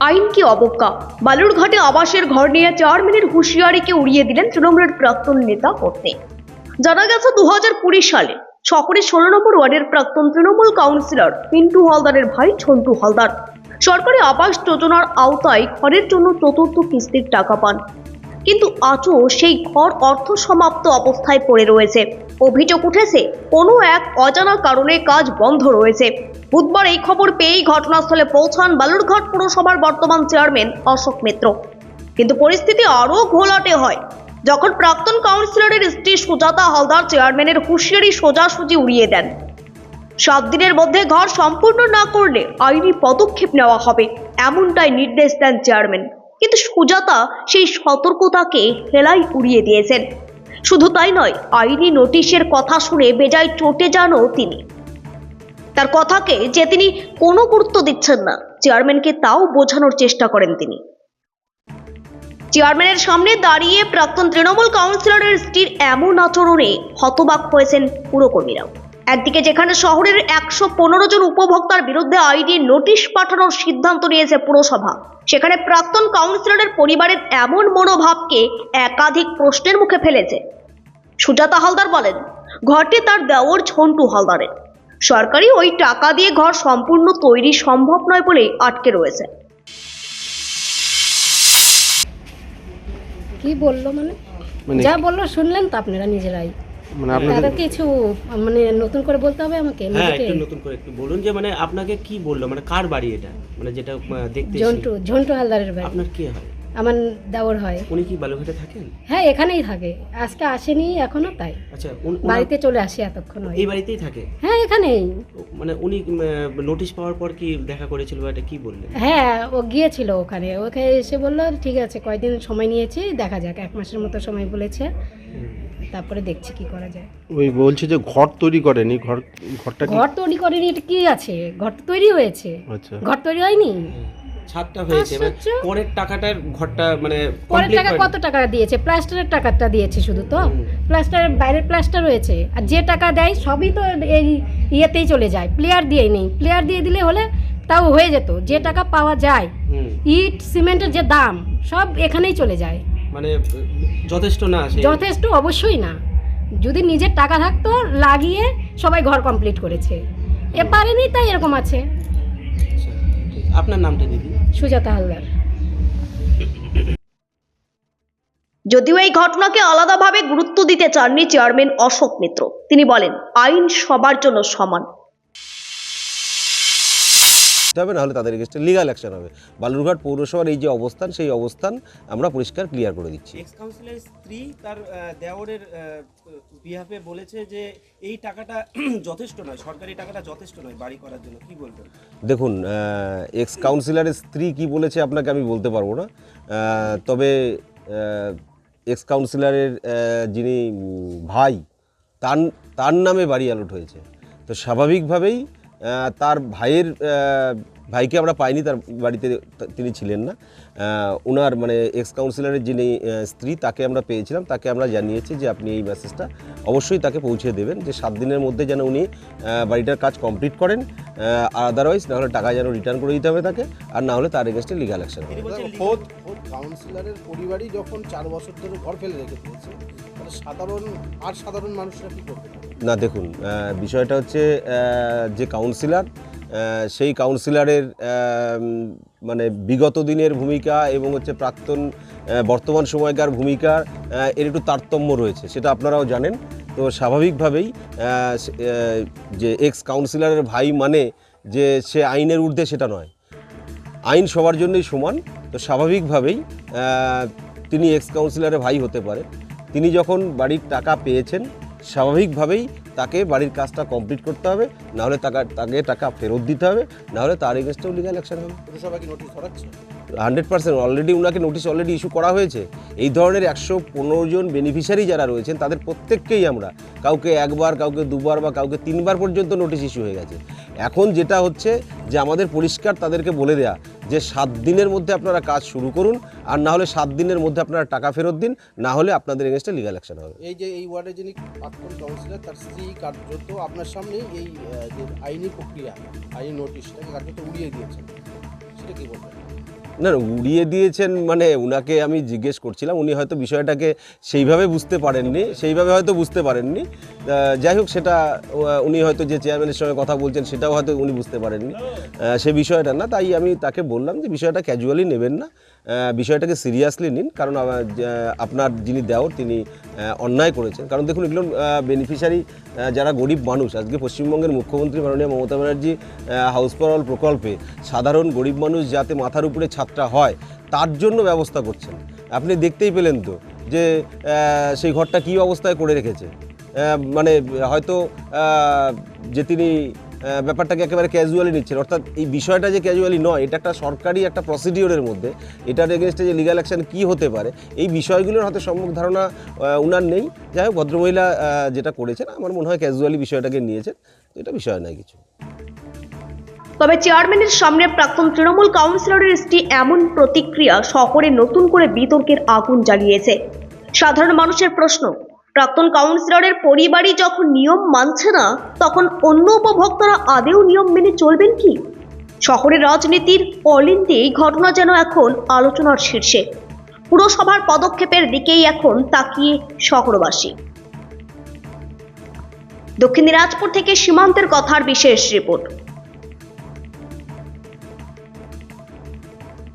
আইন কি অবজ্ঞা! বালুরঘাটে আবাসের ঘর নিয়ে চেয়ারম্যানের হুঁশিয়ারিকে উড়িয়ে দিলেন তৃণমূলের প্রাক্তন নেতা পত্নী। জানা গেছে 2020 সালে শহরের 16 নম্বর ওয়ার্ডের প্রাক্তন তৃণমূল কাউন্সিলর পিন্টু হালদারের ভাই ঝন্টু হালদার সরকারি আবাস যোজনার আওতায় ঘরের জন্য চতুর্থ কিস্তির টাকা পান, কিন্তু আজও সেই ঘর অর্থ সমাপ্ত অবস্থায় পড়ে রয়েছে। অভিযোগ উঠেছে কোনো এক অজানা কারণে কাজ বন্ধ রয়েছে। বুধবার এই খবর পেয়েই ঘটনাস্থলে পৌঁছান বালুরঘাট পুরসভার বর্তমান চেয়ারম্যান অশোক মিত্র। কিন্তু পরিস্থিতি আরও ঘোলাটে হয় যখন প্রাক্তন কাউন্সিলরের স্ত্রী সুজাতা হালদার চেয়ারম্যানের হুঁশিয়ারি সোজাসুজি উড়িয়ে দেন। 7 দিনের মধ্যে ঘর সম্পূর্ণ না করলে আইনি পদক্ষেপ নেওয়া হবে, এমনটাই নির্দেশ দেন চেয়ারম্যান। কিন্তু সুজাতা সেই সতর্কতাকে হেলাই উড়িয়ে দিয়েছেন। শুধু তাই নয়, আইনি নোটিশের কথা শুনে বেজায় চটে যানও তিনি। তার কথাকে যে তিনি কোনো গুরুত্ব দিচ্ছেন না, চেয়ারম্যানকে তাও বোঝানোর চেষ্টা করেন তিনি। চেয়ারম্যানের সামনে দাঁড়িয়ে প্রাক্তন তৃণমূল কাউন্সিলরের স্ত্রীর এমন আচরণে হতবাক হয়েছেন পুরকর্মীরাও। একদিকে যেখানে শহরের 115 জন উপভোক্তার বিরুদ্ধে আইনি নোটিশ পাঠানোর সিদ্ধান্ত নিয়েছে পুরসভা, সেখানে প্রাক্তন কাউন্সিলরের পরিবারের এমন মনোভাবকে একাধিক প্রশ্নের মুখে ফেলেছে। সুজাতা হালদার বলেন, ঘরটি তার দেওর ঝন্টু হালদারের। সরকারি ওই টাকা দিয়ে ঘর সম্পূর্ণ তৈরি সম্ভব নয় বলেই আটকে রয়েছে। কি বললো মানে যা বললো শুনলেন তো আপনারা নিজেরাই। মানে আপনাদের তাদের কিছু মানে নতুন করে বলতে হবে আমাকে? হ্যাঁ, একটু নতুন করে একটু বলুন যে মানে আপনাকে কি বললো, মানে কার বাড়ি এটা, মানে যেটা দেখতে ঝন্টু হালদারের বাড়ি। আপনার কি হয়? আমার দেওর হয়। উনি কি বালুরঘাটে থাকেন? হ্যাঁ, এখানেই থাকে, আজকে আসেনি এখনো, তাই আচ্ছা, বাড়িতে চলে আসি এতক্ষণ। এই বাড়িতেই থাকে? হ্যাঁ, এখানেই। মানে উনি নোটিশ পাওয়ার পর কি দেখা করেছিল বা এটা কি বললেন? হ্যাঁ, ও গিয়েছিল ওখানে এসে বললো ঠিক আছে, কয়দিন সময় নিয়েছি, দেখা যাক, 1 মাসের মতো সময় বলেছে, তারপরে দেখছি কি করা যায়। ওই বলছে যে ঘর তৈরি করেনি, ঘরটা ঘর তৈরি করেনি, এটা কি আছে? ঘর তো তৈরি হয়েছে। আচ্ছা, ঘর তৈরি হয়নি, ছাদটা হয়েছে, পরের টাকাটার ঘরটা মানে পরের টাকা কত টাকা দিয়েছে? প্লাস্টারের টাকাটা দিয়েছে শুধু, তো প্লাস্টারের বাইরের প্লাস্টার রয়েছে, আর যে টাকা দেয় সবই তো এই ইয়েতেই চলে যায়, প্লেয়ার দিয়ে নেই। প্লেয়ার দিয়ে দিলে হলে তাও হয়ে যেত। যে টাকা পাওয়া যায়, ইট সিমেন্টের যে দাম, সব এখানেই চলে যায়। মানে যথেষ্ট না? যথেষ্ট অবশ্যই না। যদি নিজের টাকা থাকতো, লাগিয়ে সবাই ঘর কমপ্লিট করেছে, এ পারেনি, তাই এরকম আছে। আপনার নামটা দিদি? সুজাতা হালদার। যদিও এই ঘটনাকে আলাদাভাবে গুরুত্ব দিতে চাননি চেয়ারম্যান অশোক মিত্র। তিনি বলেন, আইন সবার জন্য সমান। হবে, নাহলে তাদের এগেইনস্টে লিগ্যাল অ্যাকশন হবে। বালুরঘাট পৌরসভার এই যে অবস্থান, সেই অবস্থান আমরা পরিষ্কার ক্লিয়ার করে দিচ্ছি। এক্স কাউন্সিলর স্ত্রী তার দেওরের বিহাফে বলেছে যে এই টাকাটা যথেষ্ট নয়, সরকারি টাকাটা যথেষ্ট নয় বাড়ি করার জন্য, কি বলবেন? দেখুন, এক্স কাউন্সিলরের স্ত্রী কি বলেছে আপনাকে আমি বলতে পারবো না, তবে এক্স কাউন্সিলরের যিনি ভাই, তার নামে বাড়ি অ্যালট হয়েছে, তো স্বাভাবিকভাবেই তার ভাইকে আমরা পাইনি, তার বাড়িতে তিনি ছিলেন না। ওনার মানে এক্স কাউন্সিলরের যিনি স্ত্রী, তাকে আমরা পেয়েছিলাম, তাকে আমরা জানিয়েছি যে আপনি এই মেসেজটা অবশ্যই তাকে পৌঁছে দেবেন, যে 7 দিনের মধ্যে যেন উনি বাড়িটার কাজ কমপ্লিট করেন, আদারওয়াইজ না হলে টাকা যেন রিটার্ন করে দিতে হবে তাকে, আর না হলে তার এগেইনস্টে লিগ্যাল অ্যাকশন হবে। খোদ কাউন্সিলরের পরিবারই যখন 4 বছর ধরে ঘর ফেলে রেখে দিয়েছে, তাহলে সাধারণ মানুষরা কী করবে? না, দেখুন, বিষয়টা হচ্ছে যে কাউন্সিলর, সেই কাউন্সিলরের মানে বিগত দিনের ভূমিকা এবং হচ্ছে বর্তমান সময়কার ভূমিকার এর একটু তারতম্য রয়েছে, সেটা আপনারাও জানেন। তো স্বাভাবিকভাবেই যে এক্স কাউন্সিলরের ভাই মানে যে সে আইনের ঊর্ধ্বে, সেটা নয়। আইন সবার জন্যই সমান, তো স্বাভাবিকভাবেই তিনি এক্স কাউন্সিলরের ভাই হতে পারে। তিনি যখন বাড়ির টাকা পেয়েছেন, স্বাভাবিকভাবেই তাকে বাড়ির কাজটা কমপ্লিট করতে হবে, নাহলে তাকে টাকা ফেরত দিতে হবে, নাহলে তার এগেইনস্টেও লিগ্যাল অ্যাকশন হবে। পুরসভা কি নোটিশ ধরাচ্ছে? 100% অলরেডি ওনাকে নোটিশ অলরেডি ইস্যু করা হয়েছে। এই ধরনের 115 জন বেনিফিশিয়ারি যারা রয়েছেন, তাদের প্রত্যেককেই আমরা, কাউকে 1 বার, কাউকে 2 বার বা কাউকে 3 বার পর্যন্ত নোটিশ ইস্যু হয়ে গেছে। এখন যেটা হচ্ছে যে আমাদের পরিষ্কার তাদেরকে বলে দেয়া যে 7 দিনের মধ্যে আপনারা কাজ শুরু করুন, আর না হলে 7 দিনের মধ্যে আপনারা টাকা ফেরত দিন, না হলে আপনাদের এগেইনস্টে লিগ্যাল অ্যাকশন হবে। এই যে এই ওয়ার্ডে যিনি প্রাক্তন কাউন্সিলর, তার স্ত্রী কার্যত আপনার সামনেই এই যে আইনি প্রক্রিয়া, আইনি নোটিশটাকে কার্যত উড়িয়ে দিয়েছেন, সেটা কি বলবেন? না না, উড়িয়ে দিয়েছেন মানে উনাকে আমি জিজ্ঞেস করছিলাম, উনি হয়তো বিষয়টাকে সেইভাবে বুঝতে পারেননি, যাই হোক সেটা উনি হয়তো যে চেয়ারম্যানের সঙ্গে কথা বলছেন সেটাও হয়তো উনি বুঝতে পারেননি, সে বিষয়টা না। তাই আমি তাকে বললাম যে বিষয়টা ক্যাজুয়ালি নেবেন না, বিষয়টাকে সিরিয়াসলি নিন, কারণ আপনার যিনি দেওর তিনি অন্যায় করেছেন। কারণ দেখুন, এগুলো বেনিফিশিয়ারি যারা গরিব মানুষ, আজকে পশ্চিমবঙ্গের মুখ্যমন্ত্রী মাননীয় Mamata Banerjee house for all প্রকল্পে সাধারণ গরিব মানুষ যাতে মাথার উপরে ছাদটা হয় তার জন্য ব্যবস্থা করছেন। আপনি দেখতেই পেলেন তো যে সেই ঘরটা কী অবস্থায় করে রেখেছে, মানে হয়তো যে তিনি ব্যাপারটাকে একেবারে ক্যাজুয়ালি নিচ্ছেন, অর্থাৎ এই বিষয়টা যে ক্যাজুয়ালি নয়, এটা একটা সরকারি একটা প্রসিডিওরের মধ্যে, এটার এগেনস্টে যে লিগ্যাল অ্যাকশন কী হতে পারে এই বিষয়গুলোর হয়তো সম্যক ধারণা উনার নেই। যাই হোক, ভদ্রমহিলা যেটা করেছেন আমার মনে হয় ক্যাজুয়ালি বিষয়টাকে নিয়েছেন, তো এটা বিষয় নয় কিছু। তবে চেয়ারম্যানের সামনে প্রাক্তন তৃণমূল কাউন্সিলরের স্ত্রী এমন প্রতিক্রিয়া শহরে নতুন করে বিতর্কের আগুন জ্বালিয়েছে। সাধারণ মানুষের প্রশ্ন, প্রাক্তন কাউন্সিলরের পরিবারই যখন নিয়ম মানছে না, তখন অন্য উপভোক্তারা আদেও নিয়ম মেনে চলবেন কি? শহরের রাজনীতির অলিন্দে এই ঘটনা যেন এখন আলোচনার শীর্ষে। পুরসভার পদক্ষেপের দিকেই এখন তাকিয়ে শহরবাসী। দক্ষিণ দিনাজপুর থেকে সীমান্তের কথার বিশেষ রিপোর্ট।